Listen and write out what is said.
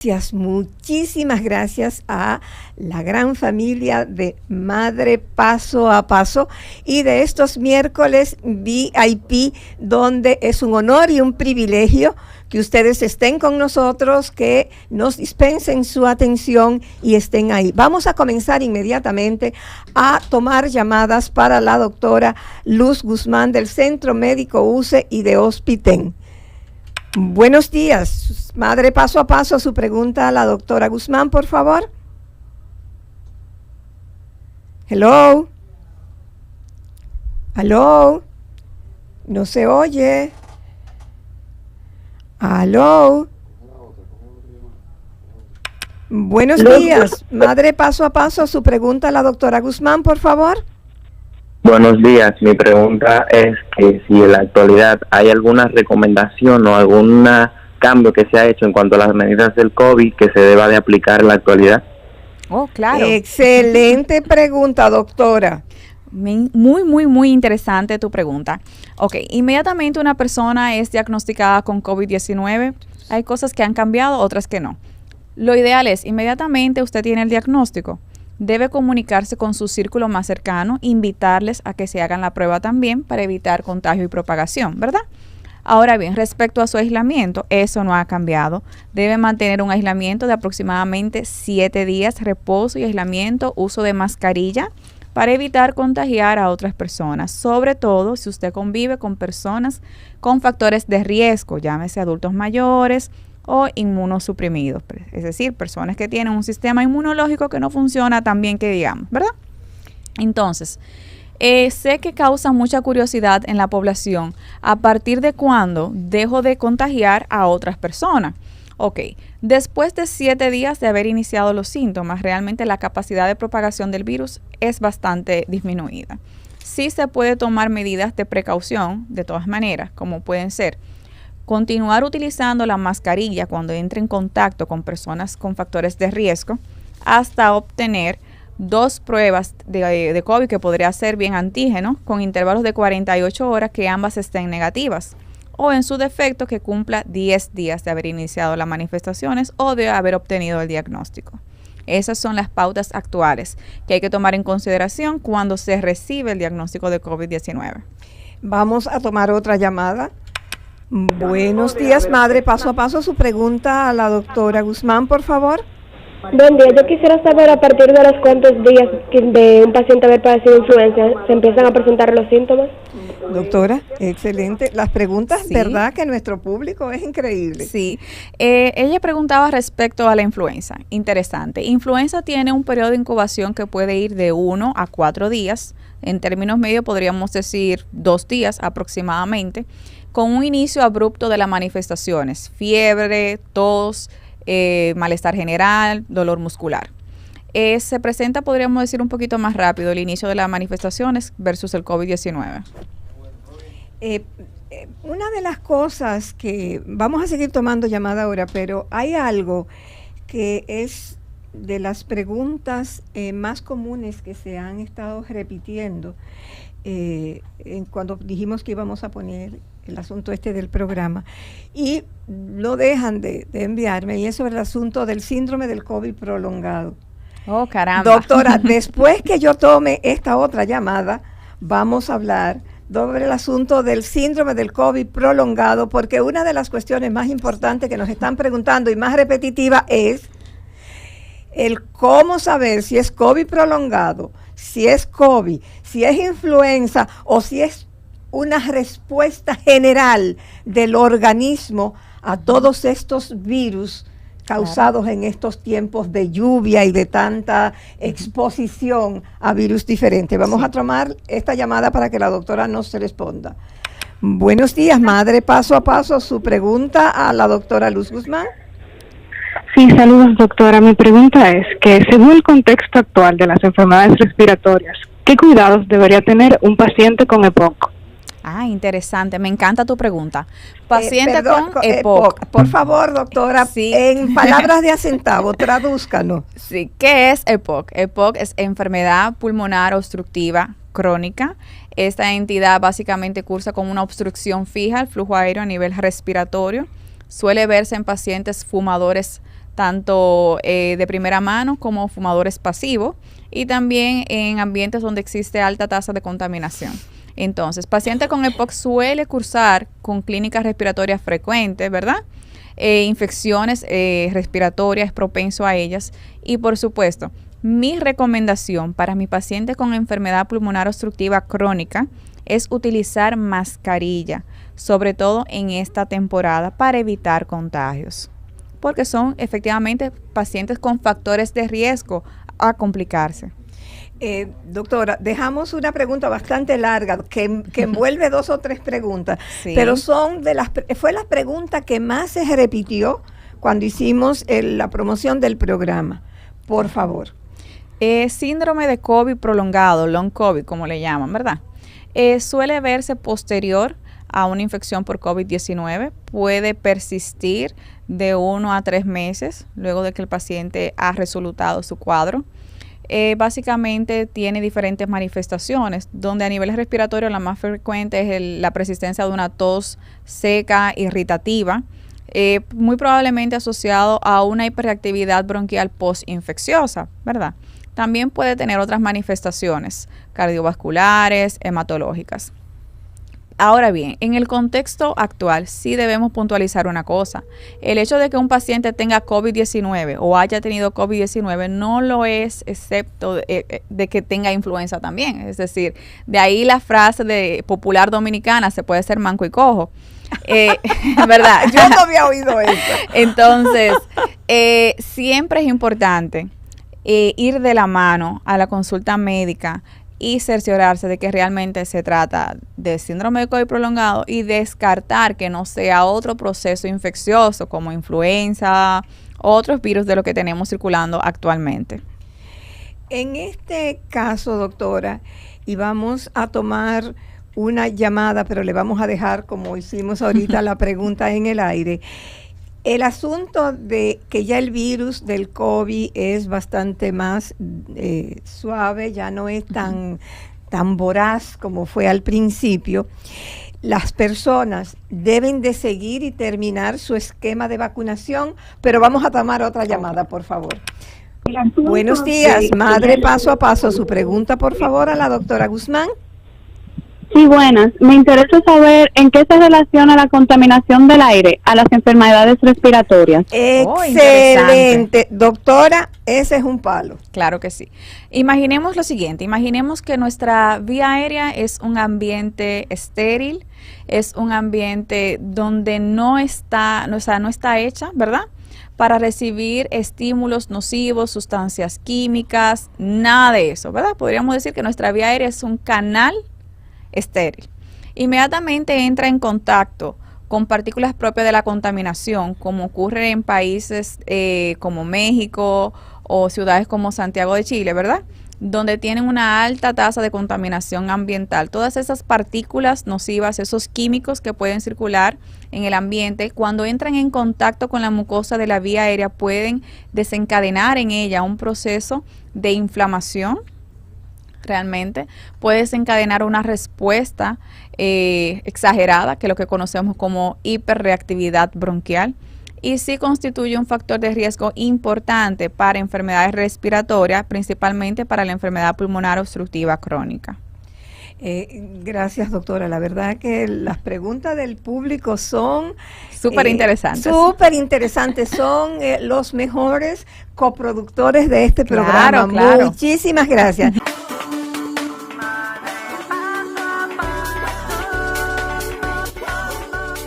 Gracias, muchísimas gracias a la gran familia de Madre Paso a Paso y de estos miércoles VIP, donde es un honor y un privilegio que ustedes estén con nosotros, que nos dispensen su atención y estén ahí. Vamos a comenzar inmediatamente a tomar llamadas para la doctora Luz Guzmán del Centro Médico UCE y de Hospiten. Buenos días, Madre Paso a Paso, su pregunta a la doctora Guzmán, por favor. Hello. Aló. No se oye. Aló. Buenos días, Madre Paso a Paso, su pregunta a la doctora Guzmán, por favor. Buenos días, mi pregunta es que si en la actualidad hay alguna recomendación o algún cambio que se ha hecho en cuanto a las medidas del COVID que se deba de aplicar en la actualidad. Oh, claro. Excelente pregunta, doctora. Muy interesante tu pregunta. Ok, inmediatamente una persona es diagnosticada con COVID-19, hay cosas que han cambiado, otras que no. Lo ideal es, inmediatamente usted tiene el diagnóstico, debe comunicarse con su círculo más cercano, invitarles a que se hagan la prueba también para evitar contagio y propagación, ¿verdad? Ahora bien, respecto a su aislamiento, eso no ha cambiado. Debe mantener un aislamiento de aproximadamente 7 días, reposo y aislamiento, uso de mascarilla para evitar contagiar a otras personas, sobre todo si usted convive con personas con factores de riesgo, llámese adultos mayores o inmunosuprimidos, es decir, personas que tienen un sistema inmunológico que no funciona tan bien que digamos, ¿verdad? Entonces, sé que causa mucha curiosidad en la población a partir de cuándo dejo de contagiar a otras personas. Ok, después de 7 días de haber iniciado los síntomas, realmente la capacidad de propagación del virus es bastante disminuida. Sí se puede tomar medidas de precaución, de todas maneras, como pueden ser continuar utilizando la mascarilla cuando entre en contacto con personas con factores de riesgo hasta obtener 2 pruebas de COVID que podría ser bien antígeno con intervalos de 48 horas que ambas estén negativas o en su defecto que cumpla 10 días de haber iniciado las manifestaciones o de haber obtenido el diagnóstico. Esas son las pautas actuales que hay que tomar en consideración cuando se recibe el diagnóstico de COVID-19. Vamos a tomar otra llamada. Buenos días, Madre Paso a Paso, su pregunta a la doctora Guzmán, por favor. Buen día, yo quisiera saber a partir de los cuántos días de un paciente haber padecido influenza se empiezan a presentar los síntomas. Doctora, excelente. Las preguntas, Sí. ¿Verdad? Que nuestro público es increíble. Sí, ella preguntaba respecto a la influenza. Interesante. Influenza tiene un periodo de incubación que puede ir de 1 a 4 días. En términos medios podríamos decir 2 días aproximadamente, con un inicio abrupto de las manifestaciones, fiebre, tos, malestar general, dolor muscular. Se presenta, podríamos decir, un poquito más rápido el inicio de las manifestaciones versus el COVID-19. Una de las cosas que vamos a seguir tomando llamada ahora, pero hay algo que es de las preguntas más comunes que se han estado repitiendo cuando dijimos que íbamos a poner el asunto del programa y no dejan de enviarme, y eso es el asunto del síndrome del COVID prolongado. Oh, caramba. Doctora, después que yo tome esta otra llamada, vamos a hablar sobre el asunto del síndrome del COVID prolongado, porque una de las cuestiones más importantes que nos están preguntando y más repetitiva es el cómo saber si es COVID prolongado, si es COVID, si es influenza o si es una respuesta general del organismo a todos estos virus causados en estos tiempos de lluvia y de tanta exposición a virus diferentes. Vamos a tomar esta llamada para que la doctora nos responda. Buenos días, Madre Paso a Paso, su pregunta a la doctora Luz Guzmán. Sí, saludos, doctora. Mi pregunta es que según el contexto actual de las enfermedades respiratorias, ¿qué cuidados debería tener un paciente con EPOC? Ah, interesante. Me encanta tu pregunta. Paciente Perdón, con EPOC. Por favor, doctora, Sí. en palabras de a centavo, tradúzcanos. Sí, ¿qué es EPOC? EPOC es enfermedad pulmonar obstructiva crónica. Esta entidad básicamente cursa con una obstrucción fija al flujo aéreo a nivel respiratorio. Suele verse en pacientes fumadores tanto de primera mano como fumadores pasivos, y también en ambientes donde existe alta tasa de contaminación. Entonces, paciente con EPOC suele cursar con clínicas respiratorias frecuentes, ¿verdad? Infecciones respiratorias, propenso a ellas. Y por supuesto, mi recomendación para mi paciente con enfermedad pulmonar obstructiva crónica es utilizar mascarilla, sobre todo en esta temporada, para evitar contagios, porque son efectivamente pacientes con factores de riesgo a complicarse. Doctora, dejamos una pregunta bastante larga que envuelve 2 o 3 preguntas, Sí. pero fue la pregunta que más se repitió cuando hicimos la promoción del programa. Por favor. Síndrome de COVID prolongado, long COVID, como le llaman, ¿verdad? Suele verse posterior a una infección por COVID-19, puede persistir de 1 a 3 meses luego de que el paciente ha resolutado su cuadro. Básicamente tiene diferentes manifestaciones, donde a nivel respiratorio la más frecuente es la persistencia de una tos seca, irritativa, muy probablemente asociado a una hiperactividad bronquial postinfecciosa, ¿verdad? También puede tener otras manifestaciones cardiovasculares, hematológicas. Ahora bien, en el contexto actual sí debemos puntualizar una cosa. El hecho de que un paciente tenga COVID-19 o haya tenido COVID-19 no lo es excepto de que tenga influenza también. Es decir, de ahí la frase popular dominicana, se puede ser manco y cojo. ¿Verdad? Yo no había oído eso. Entonces, siempre es importante ir de la mano a la consulta médica y cerciorarse de que realmente se trata de síndrome de COVID prolongado y descartar que no sea otro proceso infeccioso como influenza, otros virus de lo que tenemos circulando actualmente. En este caso, doctora, y vamos a tomar una llamada, pero le vamos a dejar, como hicimos ahorita, la pregunta en el aire. El asunto de que ya el virus del COVID es bastante más suave, ya no es tan voraz como fue al principio. Las personas deben de seguir y terminar su esquema de vacunación, pero vamos a tomar otra llamada, por favor. Buenos días, madre paso a paso. Su pregunta, por favor, a la doctora Guzmán. Sí, buenas. Me interesa saber en qué se relaciona la contaminación del aire a las enfermedades respiratorias. Excelente. Doctora, ese es un palo. Claro que sí. Imaginemos lo siguiente, imaginemos que nuestra vía aérea es un ambiente estéril, es un ambiente donde no está hecha, ¿verdad?, para recibir estímulos nocivos, sustancias químicas, nada de eso, ¿verdad? Podríamos decir que nuestra vía aérea es un canal estéril. Inmediatamente entra en contacto con partículas propias de la contaminación, como ocurre en países como México o ciudades como Santiago de Chile, ¿verdad?, donde tienen una alta tasa de contaminación ambiental. Todas esas partículas nocivas, esos químicos que pueden circular en el ambiente, cuando entran en contacto con la mucosa de la vía aérea, pueden desencadenar en ella un proceso de inflamación. Realmente puede desencadenar una respuesta exagerada, que es lo que conocemos como hiperreactividad bronquial, y sí constituye un factor de riesgo importante para enfermedades respiratorias, principalmente para la enfermedad pulmonar obstructiva crónica. Gracias, doctora. La verdad que las preguntas del público son súper interesantes. Súper interesantes. Son los mejores coproductores de este programa. Claro. Muchísimas gracias.